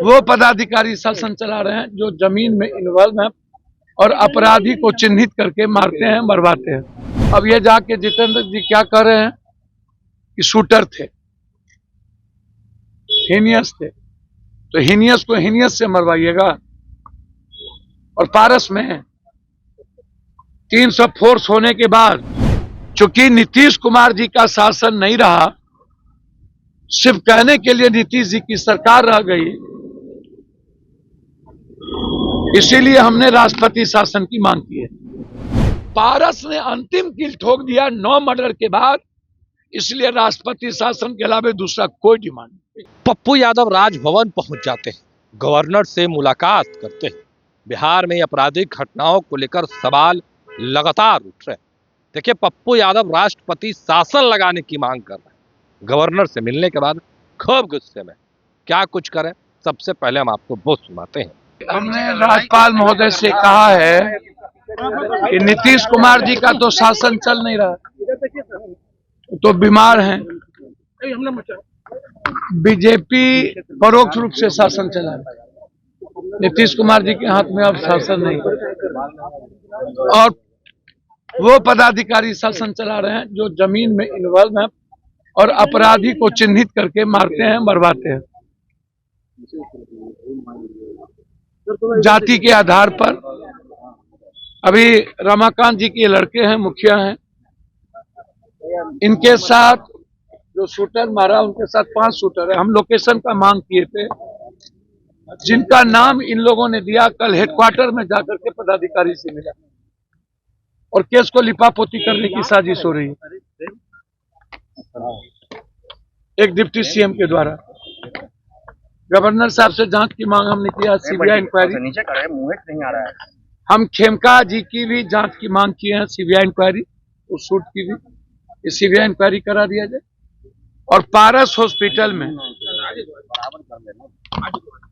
वो पदाधिकारी शासन चला रहे हैं जो जमीन में इन्वॉल्व हैं और अपराधी को चिन्हित करके मारते हैं, मरवाते हैं। अब ये जाके जितेंद्र जी क्या कर रहे हैं कि शूटर थे, हीनियस थे, तो हीनियस को हीनियस से मरवाइएगा। और पारस में 300 फोर्स होने के बाद चूंकि नीतीश कुमार जी का शासन नहीं रहा, सिर्फ कहने के लिए नीतीश जी की सरकार रह गई, इसीलिए हमने राष्ट्रपति शासन की मांग की है। पारस ने अंतिम किल ठोक दिया 9 मर्डर के बाद, इसलिए राष्ट्रपति शासन के अलावा दूसरा कोई डिमांड नहीं। पप्पू यादव राजभवन पहुंच जाते हैं, गवर्नर से मुलाकात करते हैं। बिहार में आपराधिक घटनाओं को लेकर सवाल लगातार उठ रहे हैं। देखिए, पप्पू यादव राष्ट्रपति शासन लगाने की मांग कर रहे हैं। गवर्नर से मिलने के बाद खूब गुस्से में, क्या कुछ करें, सबसे पहले हम आपको वो सुनाते हैं। हमने राज्यपाल महोदय से कहा है कि नीतीश कुमार जी का तो शासन चल नहीं रहा, तो बीमार हैं। बीजेपी परोक्ष रूप से शासन चला रही है, नीतीश कुमार जी के हाथ में अब शासन नहीं, और वो पदाधिकारी शासन चला रहे हैं जो जमीन में इन्वॉल्व हैं और अपराधी को चिन्हित करके मारते हैं, मरवाते हैं जाति के आधार पर। अभी रमाकांत जी के लड़के हैं, मुखिया हैं, इनके साथ जो शूटर मारा, उनके साथ 5 शूटर है। हम लोकेशन का मांग किए थे, जिनका नाम इन लोगों ने दिया। कल हेडक्वार्टर में जाकर के पदाधिकारी से मिला और केस को लिपापोती करने की साजिश हो रही है एक डिप्टी सीएम के द्वारा। गवर्नर साहब से जांच की मांग हमने किया, सीबीआई इंक्वायरी। हम खेमका जी की भी जांच की मांग किए हैं, सीबीआई इंक्वायरी, उस शूट की भी सीबीआई इंक्वायरी करा दिया जाए। और पारस हॉस्पिटल में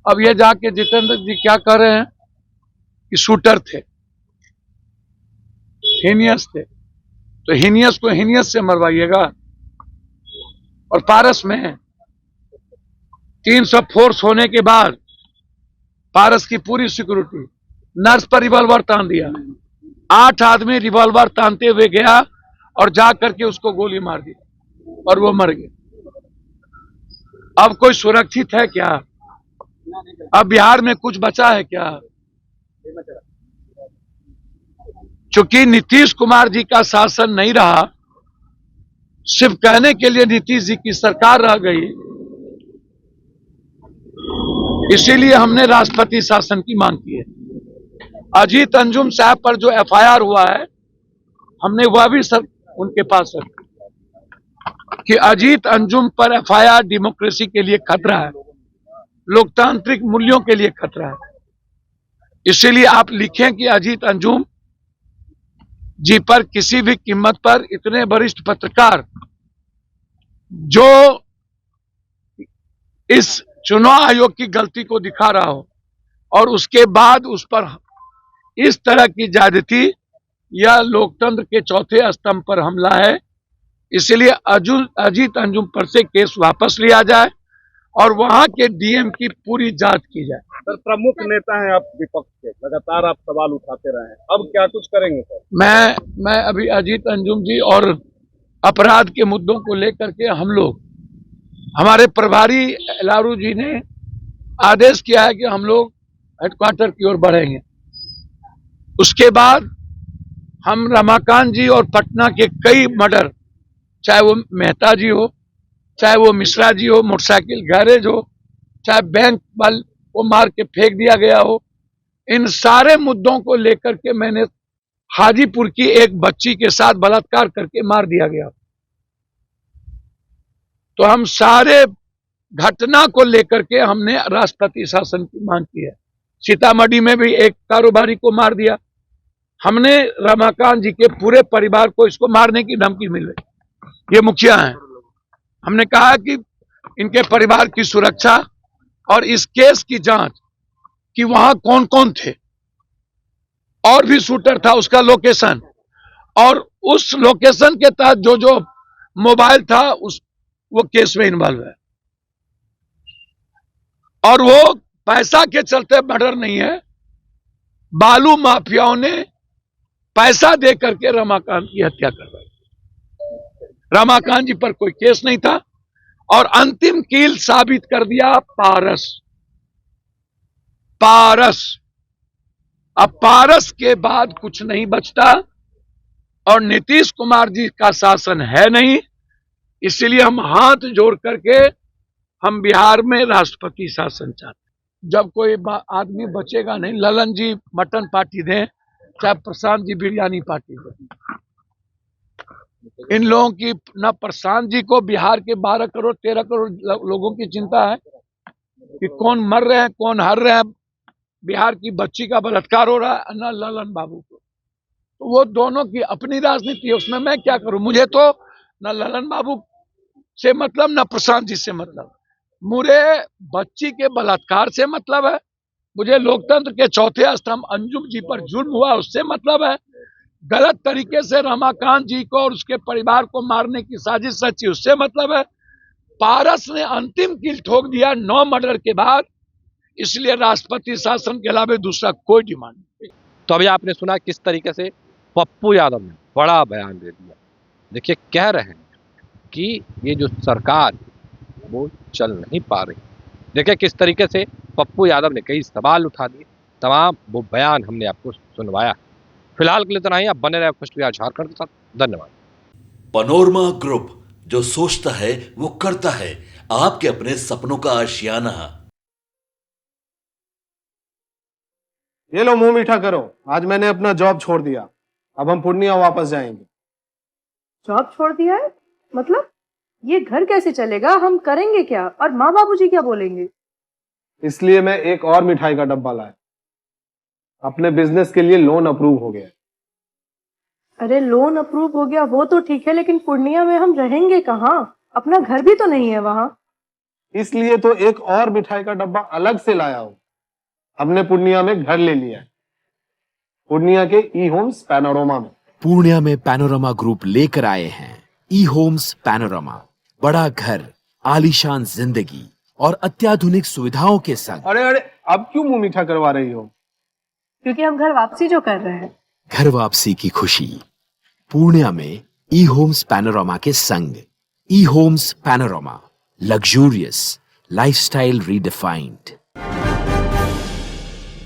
अब ये जाके जितेंद्र जी क्या कर रहे हैं कि शूटर थे, हीनियस थे, तो हीनियस को हीनियस से मरवाइएगा। और पारस में 300 फोर्स होने के बाद पारस की पूरी सिक्योरिटी, नर्स पर रिवॉल्वर तान दिया। 8 आदमी रिवॉल्वर तानते हुए गया और जा करके उसको गोली मार दी और वो मर गया। अब कोई सुरक्षित है क्या? अब बिहार में कुछ बचा है क्या? चूंकि नीतीश कुमार जी का शासन नहीं रहा, सिर्फ कहने के लिए नीतीश जी की सरकार रह गई, इसीलिए हमने राष्ट्रपति शासन की मांग की है। अजीत अंजुम साहब पर जो एफआईआर हुआ है, हमने वह भी सर उनके पास रखा कि अजीत अंजुम पर एफआईआर डेमोक्रेसी के लिए खतरा है, लोकतांत्रिक मूल्यों के लिए खतरा है। इसीलिए आप लिखें कि अजीत अंजुम जी पर किसी भी कीमत पर इतने वरिष्ठ पत्रकार जो इस चुनाव आयोग की गलती को दिखा रहा हो और उसके बाद उस पर इस तरह की ज्यादती, यह लोकतंत्र के चौथे स्तंभ पर हमला है। इसलिए अजीत अंजुम पर से केस वापस लिया जाए और वहां के डीएम की पूरी जांच की जाए। सर, प्रमुख नेता हैं आप विपक्ष के, लगातार आप सवाल उठाते रहे हैं, अब क्या कुछ करेंगे सर? मैं अभी अजीत अंजुम जी और अपराध के मुद्दों को लेकर के हम लोग, हमारे प्रभारी लारू जी ने आदेश किया है कि हम लोग हेडक्वार्टर की ओर बढ़ेंगे। उसके बाद हम रमाकांत जी और पटना के कई मर्डर, चाहे वो मेहता जी हो, चाहे वो मिश्रा जी हो, मोटरसाइकिल गैरेज हो, चाहे बैंक वाल को मार के फेंक दिया गया हो, इन सारे मुद्दों को लेकर के मैंने हाजीपुर की एक बच्ची के साथ बलात्कार करके मार दिया गया, तो हम सारे घटना को लेकर के हमने राष्ट्रपति शासन की मांग की है। सीतामढ़ी में भी एक कारोबारी को मार दिया, हमने रमाकांत जी के पूरे परिवार को इसको मारने की धमकी मिल रही। ये मुखिया हैं, हमने कहा कि इनके परिवार की सुरक्षा और इस केस की जांच कि वहां कौन कौन थे, और भी शूटर था, उसका लोकेशन, और उस लोकेशन के तहत जो जो मोबाइल था वो केस में इन्वॉल्व है। और वो पैसा के चलते मर्डर नहीं है, बालू माफियाओं ने पैसा दे करके रमाकांत की हत्या करवाई। रमाकांत जी पर कोई केस नहीं था और अंतिम कील साबित कर दिया पारस। पारस, अब पारस के बाद कुछ नहीं बचता और नीतीश कुमार जी का शासन है नहीं, इसलिए हम हाथ जोड़ करके हम बिहार में राष्ट्रपति शासन चाहते हैं। जब कोई आदमी बचेगा नहीं, ललन जी मटन पार्टी दें चाहे प्रशांत जी बिरयानी पार्टी दें, इन लोगों की न प्रशांत जी को बिहार के 12 करोड़ 13 करोड़ लोगों की चिंता है कि कौन मर रहे हैं कौन हार रहे हैं, बिहार की बच्ची का बलात्कार हो रहा है, न ललन बाबू को। तो वो दोनों की अपनी राजनीति है, उसमें मैं क्या करूं। मुझे तो न ललन बाबू से मतलब न प्रशांत जी से मतलब, मुझे बच्ची के बलात्कार से मतलब है, मुझे लोकतंत्र के चौथे स्तंभ अंजुम जी पर जुल्म हुआ उससे मतलब है, गलत तरीके से रमाकांत जी को और उसके परिवार को मारने की साजिश रची उससे मतलब है। पारस ने अंतिम कील ठोक दिया 9 मर्डर के बाद, इसलिए राष्ट्रपति शासन के अलावा दूसरा कोई डिमांड नहीं। तो अभी आपने सुना किस तरीके से पप्पू यादव ने बड़ा बयान दे दिया। देखिए, कह रहे हैं कि ये जो सरकार वो चल नहीं पा रही। देखिए किस तरीके से पप्पू यादव ने कई सवाल उठा दिए, तमाम वो बयान हमने आपको सुनवाया। फिलहाल के लिए इतना ही, आप बने रहे खुश बिहार झारखंड के साथ। धन्यवाद। पनोरमा ग्रुप, जो सोचता है वो करता है, आपके अपने सपनों का आशियाना। ये लो मुंह मीठा करो, आज मैंने अपना जॉब छोड़ दिया, अब हम पूर्णिया वापस जाएंगे। जॉब छोड़ दिया है? मतलब ये घर कैसे चलेगा, हम करेंगे क्या और माँ बाबूजी क्या बोलेंगे? इसलिए मैं एक और मिठाई का डब्बा लाया, अपने बिजनेस के लिए लोन अप्रूव हो गया। अरे लोन अप्रूव हो गया वो तो ठीक है, लेकिन पूर्णिया में हम रहेंगे कहाँ? अपना घर भी तो नहीं है वहाँ। इसलिए तो एक और मिठाई का डब्बा अलग से लाया हूं, हमने पूर्णिया में घर ले लिया है, पूर्णिया के ई होम्स पैनोरमा में। पूर्णिया में पैनोरमा ग्रुप लेकर आए हैं ई होम्स पैनोरमा, बड़ा घर, आलीशान जिंदगी और अत्याधुनिक सुविधाओं के संग। अरे अरे, अब क्यों मुंह मीठा करवा रही हो? क्योंकि हम घर वापसी जो कर रहे हैं। घर वापसी की खुशी पूर्णिया में ई होम्स पैनोरमा के संग। E homes panorama, luxurious lifestyle redefined.